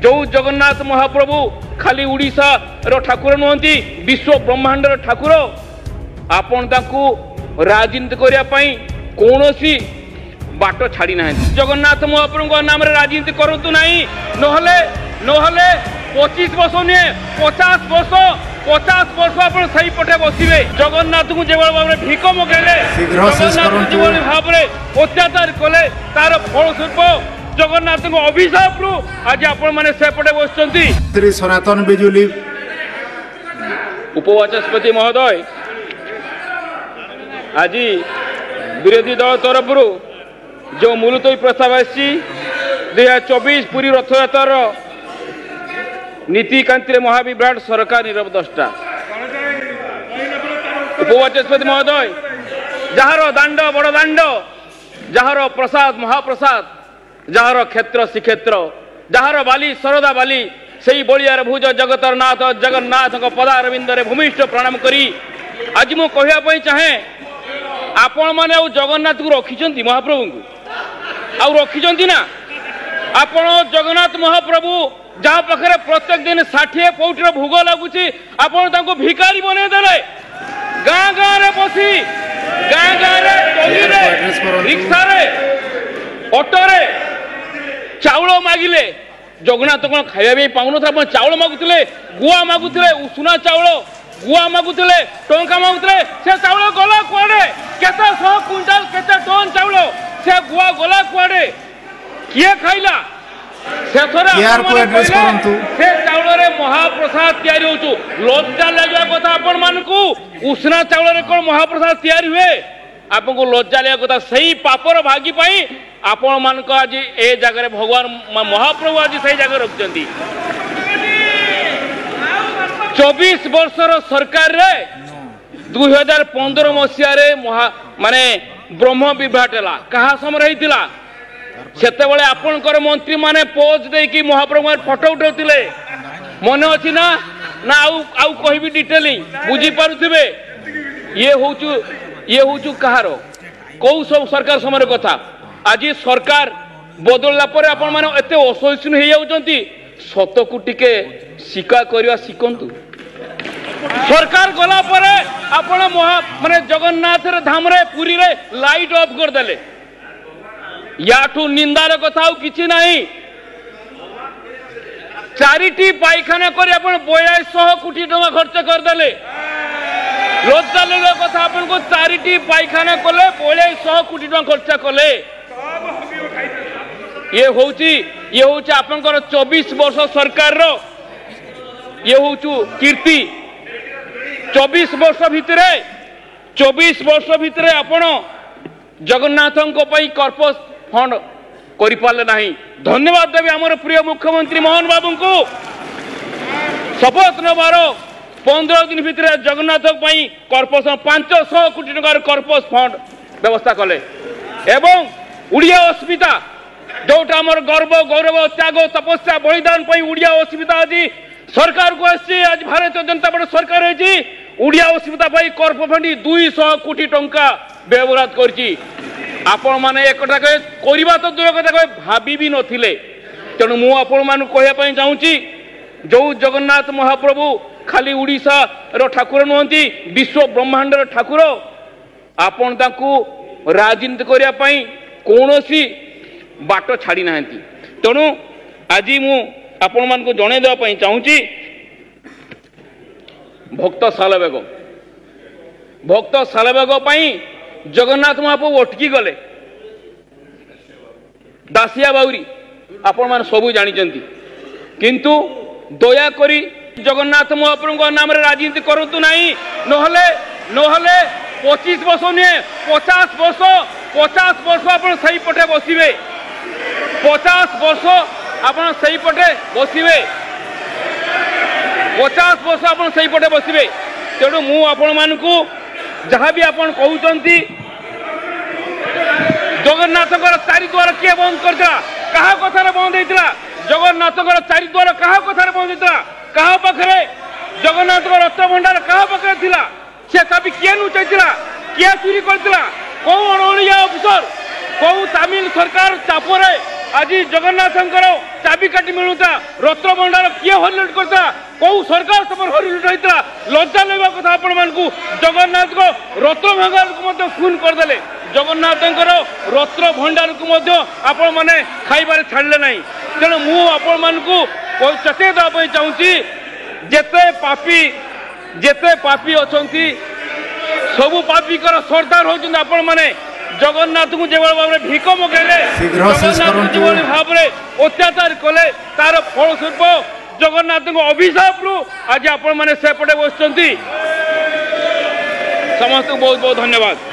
जो जगन्नाथ महाप्रभु खाली उड़ीसा रो ठाकुर नुहंती विश्व ब्रह्मांडर ठाकुर आपण ताकू राजनीति करने कौनसी बाट छाड़ी ना जगन्नाथ महाप्रभु नाम राजनीति करतु नहीं नहले नहले 25 वर्ष नुहे 50 वर्ष आप सही पटे बसवे जगन्नाथ को जो भाव में भिक मगेले जगन्नाथ जो भाव में अत्याचार कले तार फलस्वरूप जगन्नाथ को अभिशाप रु आज आपण माने सेपटे बसचंती। श्री सनातन बिजुली उपवाचस्पति महोदय आज विरोधी दल तरफ जो मुलतवी प्रस्ताव आसी 2024 पुरी रथयात्रार नीतिकांति महाविभ्राट सरकार नीरव दृष्टा उपवाचस्पति महोदय जार दांड बड़ दांड जार प्रसाद महाप्रसाद जार क्षेत्र श्रीक्षेत्र जार बाली शरदा बाली से बलियार भुज जगतर नाथ जगन्नाथ पदारविंदे भूमिष्ठ प्रणाम करी आज मु कहवाई चाहे आपण मैंने जगन्नाथ को रखिंट महाप्रभु को आउ रखिंट ना आपण जगन्नाथ महाप्रभु जहाँ पाखे प्रत्येक दिन 60 पौटीर भोग लगुच आपण भिकारी बनईदे गाँ गाँ रे बसी गाँ गाँ रिक्शा ऑटो रे चाउल मागिले जगन्नाथ कौन खाଇବା पाऊन था चाउल मागुले गुआ मागुले उषुना चाउल गुआ मागुले टंका मागुले से चाउल गला कुआडे केते 100 क्विंटाल केते टन चाउल से गुआ गला कुआडे किए खाइला से चाउल रे महाप्रसाद तैयारी होचु लज्जा लगे कथा आपण मानकू उषुना चाउल रे कोन महाप्रसाद तैयारी हुए आपन को लज्जा लगे कथा सही पापर भागी पाई आपण मानक आज ए जगह भगवान महाप्रभु आज सही जगह रखचंती 24 वर्षर सरकार रे 2015 मसीह रे माने ब्रह्म विभ्राट है कहा समय रही सेतेबेले आपणकर मंत्री माने पोज देकी महाप्रभु फोटो उठाउतिले मन अछि ना ना आउ कहबी डिटेलिंग बुझी पारुथिबे ये होचु कहार कौ सब सरकार समय कथा आज सरकार बदलला पर आपण माने एते असहिष्णु हे जाउचंती सत को टिके स्वीकार करवा शिखंतु सरकार गला पर आपण माने जगन्नाथ धाम रे पुरी रे लाइट ऑफ कर देले याठू निंदार कथा किछि नहीं 4टी पायखाना कर 4200 कोटी टका खर्च करदेले लज्जा लगे कथा आपन को 4टी पायखाना कले 4200 कोटी टका खर्च कले ये होची आपनकर 24 वर्ष सरकार रो ये होचु कीर्ति 24 वर्ष भितरे आपण जगन्नाथन को पई कर्पस फंड करि पाले नाही धन्यवाद देवी हमर प्रिय मुख्यमंत्री मोहन बाबू को शपथ नबार 15 दिन भितर जगन्नाथ पई कर्पोरेशन 500 कोटी टका कर्पस फंड व्यवस्था कले एवं उड़िया अस्मिता जोटा हमर गर्व गौरव त्याग तपस्या बलिदान पई उड़िया अस्मिता आज सरकार को आसी आज भारतीय जनता पार्टी सरकार होची उड़िया अस्मिता पई कर्प फंड 200 कोटी टंका व्यवहार करची आपण माने एकटा करबा तो दूर कथा भाबी भी नथिले तेणु मु आपण मान कहया पई चाहूची जो जगन्नाथ महाप्रभु खाली उड़ीसा रो ठाकुर नुहंती विश्व ब्रह्मांडर ठाकुर आपण ताकू राजनीति करने कौनसी बाट छाड़ी ना तेणु आज मु आपण मान को जणे देवा पई चाहूची भक्त सालबेग पई जगन्नाथ महाप्रभु अटकी गले दासिया बाउरी आपण मान सबू जानिचंती किंतु दया करी जगन्नाथ महाप्रभु नाम राजनीति करतु नहीं नहले नहले 25 वर्ष नुहे 50 वर्ष आपण सही पटे बसवे 50 वर्ष आपण सही पटे बसवे 50 वर्ष आपण सही पटे बसवे तेणु मु आपण मानकू जहाँ भी आपण कहउचंती जगन्नाथ चारिद्वार किए बंद करता कहा कथार बंद होता जगन्नाथ चारिद्वार कहा कथार बंद होता कहा पाखे जगन्नाथ रथ भंडार कहा पाखे थिला से चाबी किए लुचाइला किए चोरी करता कौ अणिया अफिसर कौ तमिल सरकार चापरे आज जगन्नाथंकर चाबिकाठी मिलूता रत्न भंडार किए हरिलुट करता कौ सरकार सब हरिलुट होता लज्जा लगा कथा आपण मानकू जगन्नाथ को रत्न भंडार को खून करदे जगन्नाथंकर रत्न भंडार को आपण मैंने खाइबार छाड़ले ना तेणु मु आपण मानकू चेतई देवाई चाहूँगी जेते पापी अच्छा सबू पापीकर सरदार होती आपण मैंने जगन्नाथ को जो भाव में भिक मगेले जगन्नाथ जो भाव में अत्याचार कले तार फलस्वरूप जगन्नाथ को अभिशाप रु आज आपण मैंने सेपटे बस समस्त बहुत बहुत धन्यवाद।